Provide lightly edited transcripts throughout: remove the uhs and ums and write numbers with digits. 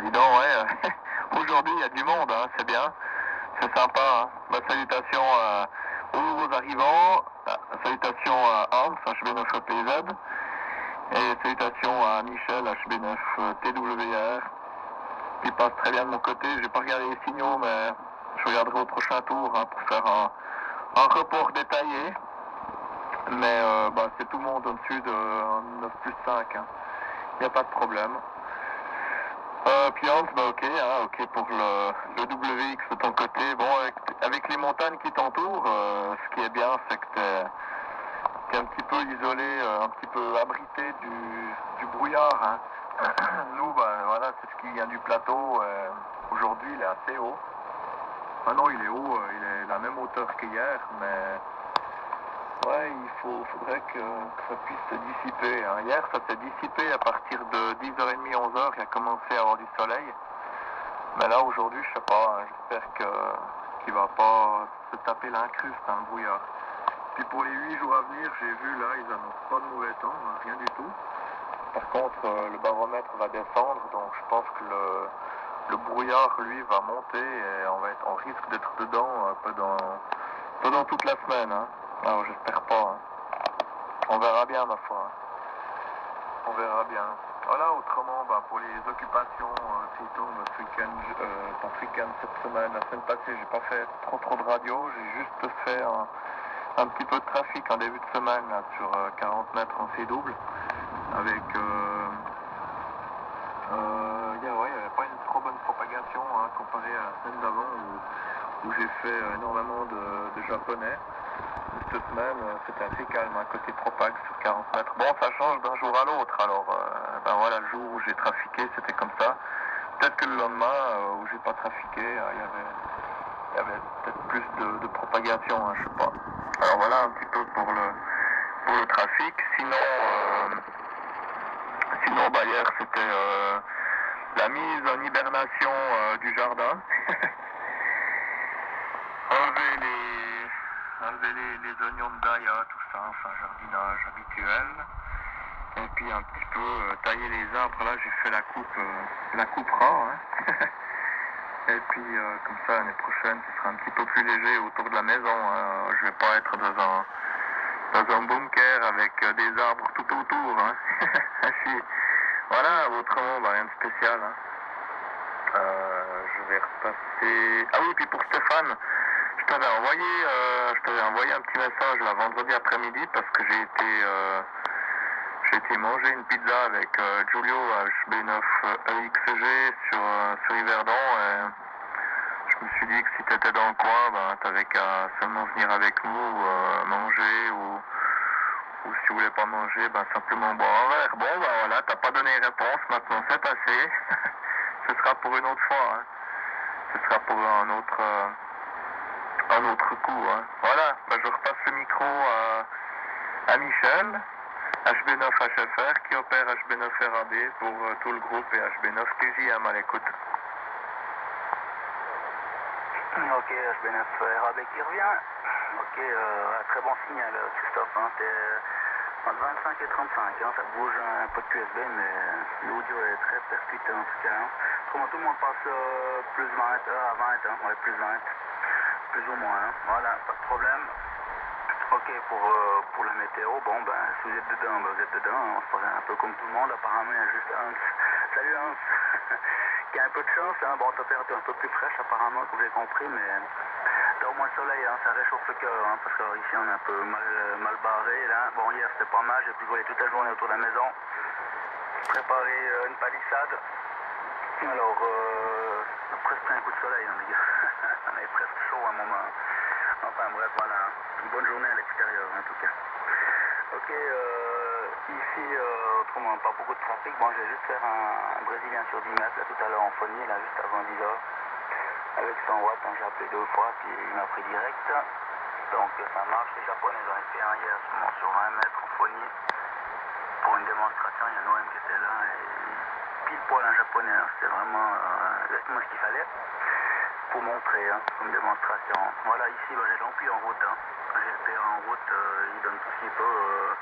dis donc, ouais, aujourd'hui il y a du monde, hein, c'est bien, c'est sympa. Hein. Salutations aux nouveaux arrivants, salutations à Hans, HB9PZ, et salutations à Michel, HB9TWR, qui passe très bien de mon côté. J'ai pas regardé les signaux, mais je regarderai au prochain tour hein, pour faire un report détaillé. Mais c'est tout le monde au-dessus de 9+5, il n'y a pas de problème. Puis Hans, ok, hein, ok pour le WX de ton côté. Bon, avec les montagnes qui t'entourent, ce qui est bien, c'est que t'es un petit peu isolé, un petit peu abrité du brouillard. Hein. Nous, voilà, c'est ce qui vient du plateau. Aujourd'hui, il est assez haut. Ah non, il est haut, il est la même hauteur qu'hier, mais ouais, faudrait que ça puisse se dissiper. Hein. Hier, ça s'est dissipé à partir de 10h30, 11h, il a commencé à avoir du soleil. Mais là, aujourd'hui, je sais pas, hein, j'espère qu'il va pas se taper l'incruste, hein, le brouillard. Puis pour les 8 jours à venir, j'ai vu là, ils annoncent pas de mauvais temps, hein, rien du tout. Par contre, le baromètre va descendre, donc je pense que le brouillard, lui, va monter et on risque d'être dedans pendant toute la semaine. Hein. Alors j'espère pas. Hein. On verra bien ma foi. Hein. On verra bien. Voilà, autrement, pour les occupations qui tombent ce week-end, pas ce week-end, cette semaine, la semaine passée, j'ai pas fait trop de radio, j'ai juste fait un petit peu de trafic en début de semaine là, sur 40 mètres en C-double. Avec il n'y avait pas une trop bonne propagation hein, comparé à la semaine d'avant où j'ai fait énormément de japonais. Cette semaine, c'était assez calme, hein, côté propag sur 40 mètres. Bon, ça change d'un jour à l'autre, alors voilà, le jour où j'ai trafiqué, c'était comme ça. Peut-être que le lendemain, où j'ai pas trafiqué, il y avait peut-être plus de propagation, hein, je sais pas. Alors voilà un petit peu pour le trafic. Sinon, hier, c'était la mise en hibernation du jardin. enlever les oignons de dahlia, tout ça, enfin jardinage habituel. Et puis un petit peu tailler les arbres, là j'ai fait la coupe ras. Hein. Et puis comme ça l'année prochaine ce sera un petit peu plus léger autour de la maison. Hein. Je vais pas être dans un bunker avec des arbres tout autour. Hein. Voilà, autrement rien de spécial. Hein. Je vais repasser. Ah oui, puis pour Stéphane. Je t'avais envoyé un petit message la vendredi après-midi parce que j'ai été manger une pizza avec Giulio HB9EXG sur Yverdon et je me suis dit que si tu étais dans le coin, t'avais qu'à seulement venir avec nous manger ou si tu voulais pas manger, simplement boire un verre. Bon, voilà, t'as pas donné réponse, maintenant c'est passé. Ce sera pour une autre fois. Hein. Ce sera pour un autre coup. Hein. Voilà, je repasse le micro à Michel, HB9HFR, qui opère HB9RAB pour tout le groupe et HB9TJM à l'écoute. Ok, HB9RAB qui revient. Ok, très bon signal, Christophe. Hein, t'es entre 25 et 35, hein, ça bouge un peu de QSB, mais l'audio est très percutant en tout cas. Hein. Comment tout le monde passe plus 20 à 20, hein, ouais, plus 20. Plus ou moins, hein. Voilà, pas de problème. Ok, pour la météo, bon si vous êtes dedans, vous êtes dedans, hein. On se passe un peu comme tout le monde, apparemment il y a juste Hans. Salut Hans. Qui a un peu de chance, hein. Bon, température un peu plus fraîche apparemment, comme j'ai compris, mais là au moins le soleil, hein, ça réchauffe le cœur, hein, parce qu'ici on est un peu mal barré, là. Bon, hier c'était pas mal, j'ai pu voler toute la journée autour de la maison, préparer une palissade. Alors, on a presque pris un coup de soleil, hein, les gars. On avait presque chaud à un moment. Enfin bref, voilà, une bonne journée à l'extérieur en tout cas. Ok, ici, autrement, pas beaucoup de trafic. Bon, je vais juste faire un Brésilien sur 10 mètres, là, tout à l'heure en phonie, là, juste avant 10h. Avec 100 watts, hein, j'ai appelé 2 fois, puis il m'a pris direct. Donc ça marche, les Japonais ont fait un hier sur 20 mètres en phonie. Pour une démonstration, il y a Noël qui était là, et pile poil un japonais, hein. C'était vraiment exactement ce qu'il fallait. Pour montrer, hein, comme démonstration. Voilà, ici, j'ai l'ampli en route. Hein. J'ai le PA en route, il donne tout ce qu'il peut.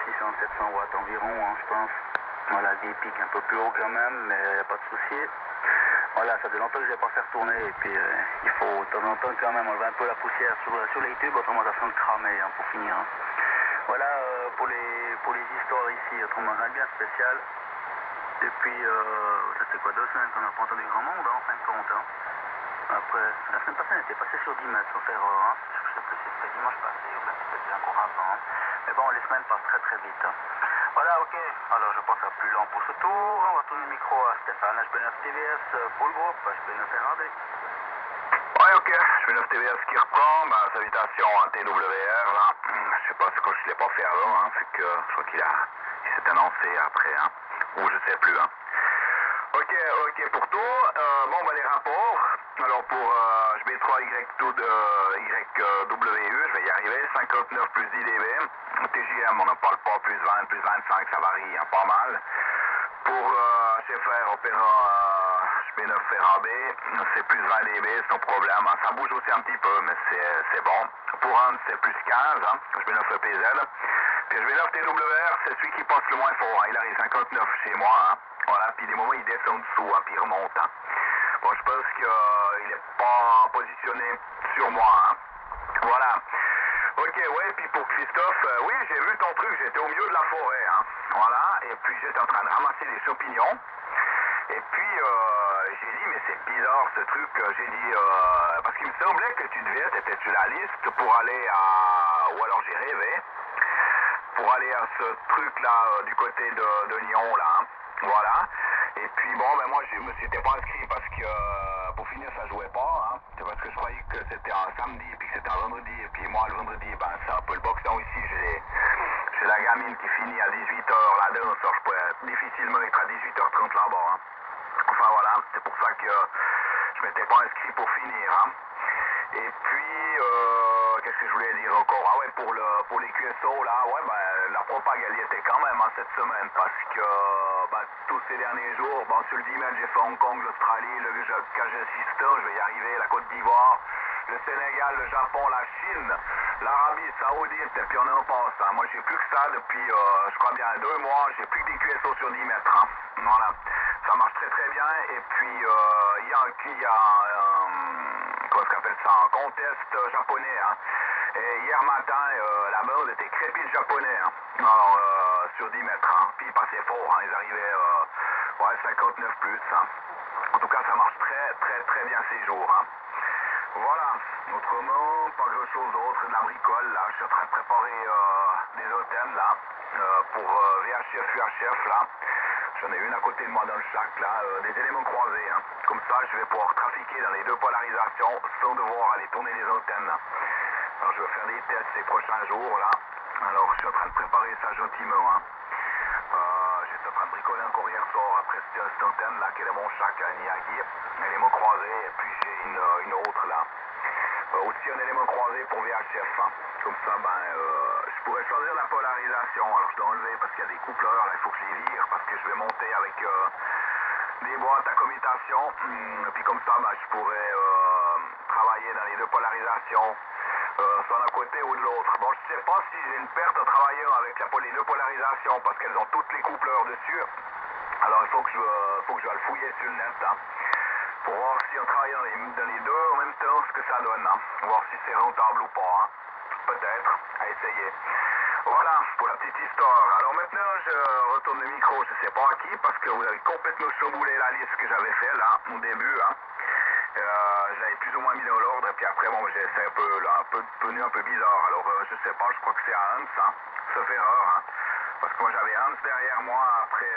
600-700 watts environ, hein, je pense. Voilà, des pics un peu plus haut quand même, mais pas de souci. Voilà, ça fait longtemps que je n'ai pas fait retourner et puis il faut de temps en temps quand même enlever un peu la poussière sur les tubes, autrement ça sent le cramer hein, pour finir. Hein. Voilà pour les histoires ici, autrement rien de bien spécial. Depuis, ça fait quoi, 2 semaines qu'on n'a pas entendu grand monde hein, en fin de compte. Hein. Après, la semaine passée, on était passé sur 10 mètres, sauf erreur. Hein. Je sais plus si c'était dimanche passé ou bien si c'était encore avant. Hein. Mais bon, les semaines passent très très vite. Hein. Voilà, ok. Alors, je pense à plus lent pour ce tour. On va tourner le micro à Stéphane, HB9 TVS, pour le groupe, HB9 RAD. Ouais, ok. HB9 TVS qui reprend. Bah, salutations à TWR, là. Je sais pas ce que je l'ai pas fait avant, hein. C'est que je crois qu'il s'est annoncé après, hein. Ou je sais plus, hein. Ok pour tout. Bon, bah, les rapports. Alors, pour HB3YW, je vais y arriver. 59 plus 10 dB. TJM, on n'en parle pas. Plus 20, plus 25, ça varie, hein, pas mal. Pour HFR, Opéra HB9 RAB, c'est plus 20 dB, sans problème. Hein. Ça bouge aussi un petit peu, mais c'est bon. Pour un, c'est plus 15, hein, HB9 EPZ. Puis HB9 TWR, c'est celui qui passe le moins fort. Hein. Il arrive 59 chez moi. Hein. Voilà, puis des moments, il descend dessous, hein, puis il remonte. Hein. Bon, je pense qu'il n'est pas positionné sur moi. Hein. Voilà. Ok, ouais, puis pour Christophe, oui, j'ai vu ton truc, j'étais au milieu de la forêt, hein. Voilà, et puis j'étais en train de ramasser des champignons. Et puis, j'ai dit, mais c'est bizarre ce truc, j'ai dit, parce qu'il me semblait que tu t'étais sur la liste pour aller à, ou alors j'ai rêvé, pour aller à ce truc-là, du côté de Lyon, là, hein. Voilà. Et puis bon, ben moi je me suis pas inscrit parce que pour finir ça jouait pas, hein. C'est parce que je croyais que c'était un samedi et puis que c'était un vendredi. Et puis moi le vendredi, ben c'est un peu le boxon ici. J'ai la gamine qui finit à 18h la danse, alors je pourrais difficilement être à 18h30 là-bas. Hein. Enfin voilà, c'est pour ça que je m'étais pas inscrit pour finir. Hein. Et puis, qu'est-ce que je voulais dire encore? Ah ouais, pour les QSO, là, ouais, ben, la propagande, elle y était quand même, hein, cette semaine, parce que, ben, tous ces derniers jours, bon, sur le 10 mètres, j'ai fait Hong Kong, l'Australie, le Kazakhstan, je vais y arriver, la Côte d'Ivoire, le Sénégal, le Japon, la Chine, l'Arabie Saoudite, et puis on en passe, hein. Moi, j'ai plus que ça depuis, je crois bien 2 mois, j'ai plus que des QSO sur 10 mètres, hein. Voilà. Ça marche très très bien, et puis, il y a comment est-ce qu'on appelle ça, un contest japonais. Hein. Et hier matin, la mode était crépite japonais. Hein. Alors, sur 10 mètres. Hein. Puis ils passaient fort. Hein. Ils arrivaient ouais, 59 plus. Hein. En tout cas, ça marche très très très bien ces jours. Hein. Voilà. Autrement, pas grand chose d'autre. De la bricole. Là. Je suis en train de préparer des hôtels là, pour VHF, UHF là. J'en ai une à côté de moi dans le sac, là, des éléments croisés. Hein. Comme ça, je vais pouvoir trafiquer dans les deux polarisations sans devoir aller tourner les antennes. Alors, je vais faire des tests ces prochains jours, là. Alors, je suis en train de préparer ça gentiment. Hein. J'étais en train de bricoler encore hier soir après cette antenne, là, qui est dans mon sac à Niagui. Éléments croisés, et puis j'ai une autre, là. Aussi un élément croisé pour VHF. Hein. Comme ça, ben, je pourrais choisir la polarisation. Alors, je dois enlever parce qu'il y a des coupleurs. Là, il faut que je les vire parce que je vais monter avec des boîtes à commutation. Et puis comme ça, ben, je pourrais travailler dans les deux polarisations, soit d'un côté ou de l'autre. Bon, je sais pas si j'ai une perte en travaillant avec les deux polarisations parce qu'elles ont toutes les coupleurs dessus. Alors, il faut que je vais le fouiller sur le net. Hein. Pour voir si on travaille dans les deux en même temps, ce que ça donne, hein. Voir si c'est rentable ou pas, hein. Peut-être, à essayer. Voilà, pour la petite histoire. Alors maintenant, je retourne le micro, je sais pas à qui, parce que vous avez complètement chamboulé la liste que j'avais fait là, au début, hein. Je l'avais plus ou moins mis dans l'ordre, et puis après, bon, j'ai essayé un peu, là, un peu tenu un peu bizarre. Alors, je sais pas, je crois que c'est à Hans, hein. Sauf erreur, hein. Parce que moi, j'avais Hans derrière moi, après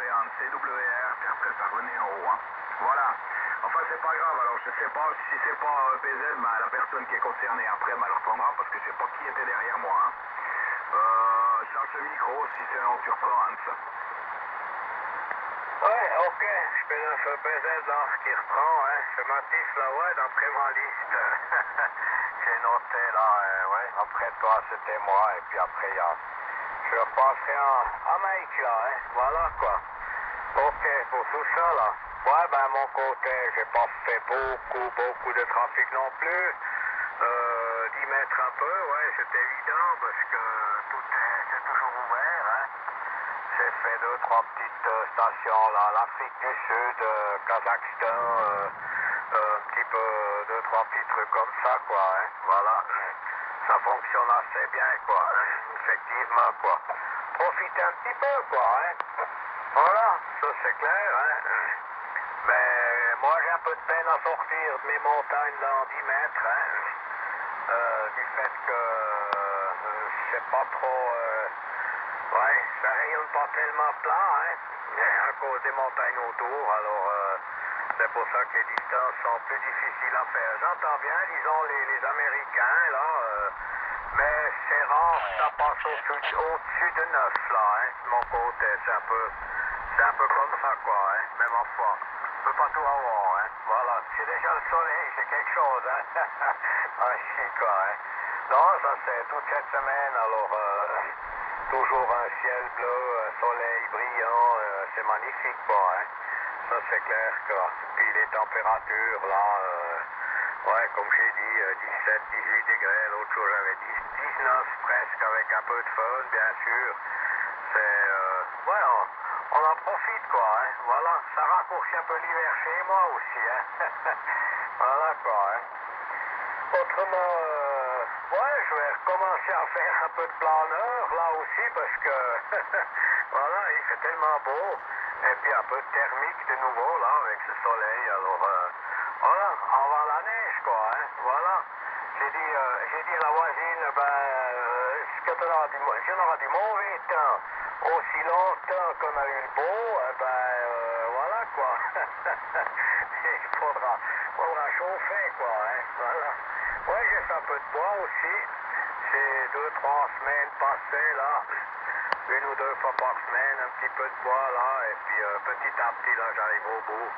un CWR, puis après, ça revenait en haut, hein. Voilà. Enfin, c'est pas grave, alors je sais pas si c'est pas PZ, ben, la personne qui est concernée après, ben, elle reprendra parce que je sais pas qui était derrière moi. Hein. Je lance le micro si c'est non, tu reprends, Hans. Ouais, ok, je peux le faire PZ là, qui reprend, hein. Ce Mathis là, ouais, d'après ma liste. J'ai noté là, ouais. Après toi, c'était moi, et puis après, je passerai à Mike là, hein. Voilà quoi. Ok, pour tout ça là. Ouais, ben mon côté, j'ai pas fait beaucoup de trafic non plus. 10 mètres un peu, ouais, c'est évident parce que tout est toujours ouvert, hein. j'ai fait 2-3 petites stations là, l'Afrique du Sud, Kazakhstan, un petit peu 2-3 petits trucs comme ça, quoi, hein, voilà. Ça fonctionne assez bien, quoi, hein, effectivement, quoi. Profitez un petit peu, quoi, hein. Voilà, ça c'est clair, hein. Mais moi j'ai un peu de peine à sortir de mes montagnes dans 10 mètres, hein. Du fait que c'est pas trop... ouais, ça rayonne pas tellement plat, hein, à cause des montagnes autour, alors c'est pour ça que les distances sont plus difficiles à faire. J'entends bien, disons, les Américains, là, mais c'est rare que ça passe au-dessus de 9, là, hein, de mon côté, c'est un peu comme ça, quoi, hein, même en foi. On peut pas tout avoir, hein, voilà. C'est déjà le soleil, c'est quelque chose, hein, ah, chic, quoi, hein. Non, ça c'est toute cette semaine, alors toujours un ciel bleu, un soleil brillant, c'est magnifique, quoi, hein. Ça c'est clair, quoi. Puis les températures, là, ouais, comme j'ai dit, 17, 18 degrés, l'autre jour j'avais 19 presque, avec un peu de fun, bien sûr. C'est, ouais, on en profite, quoi, hein. Voilà, ça raccourcit un peu l'hiver chez moi aussi, hein. Voilà, quoi, hein. Autrement, ouais, je vais recommencer à faire un peu de planeur là aussi parce que voilà, il fait tellement beau. Et puis un peu de thermique de nouveau là avec ce soleil. Alors voilà, on va à la neige quoi, hein. Voilà. J'ai dit à la voisine, si on aura du mauvais temps aussi longtemps qu'on a eu le beau, voilà quoi. Il faudra chauffer quoi, hein. Voilà. Oui, j'ai fait un peu de bois aussi. Ces 2-3 semaines passées, là, 1 ou 2 fois par semaine, un petit peu de bois, là, et puis petit à petit, là, j'arrive au bout.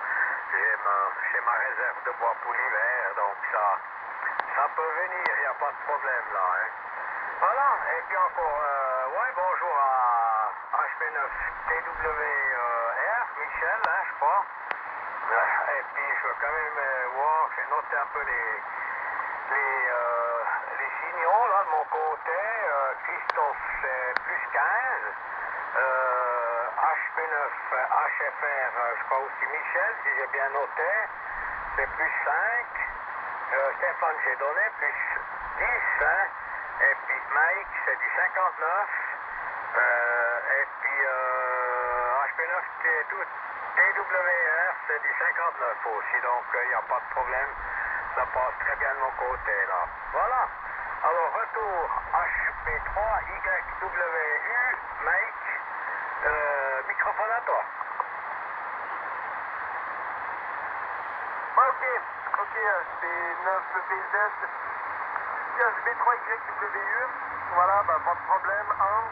J'ai ma réserve de bois pour l'hiver, donc ça peut venir, il n'y a pas de problème, là, hein. Voilà, et puis encore, ouais, bonjour à HP9TWR, Michel, hein, je crois. Et puis, je veux quand même voir, j'ai noté un peu les signaux là de mon côté. Christophe c'est plus 15, HP9 HFR je crois aussi Michel si j'ai bien noté c'est plus 5, Stéphane j'ai donné plus 10, hein, et puis Mike c'est du 59, et puis HP9 TWR c'est du 59 aussi, donc il n'y a pas de problème. Ça passe très bien de mon côté, là. Voilà. Alors, retour HP3YWU, Mike, microphone à toi. Ok, HP9PZ, HB3YWU, voilà, pas de problème. Hans,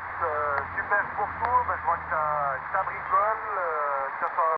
super pour tout, je vois que ça bricole.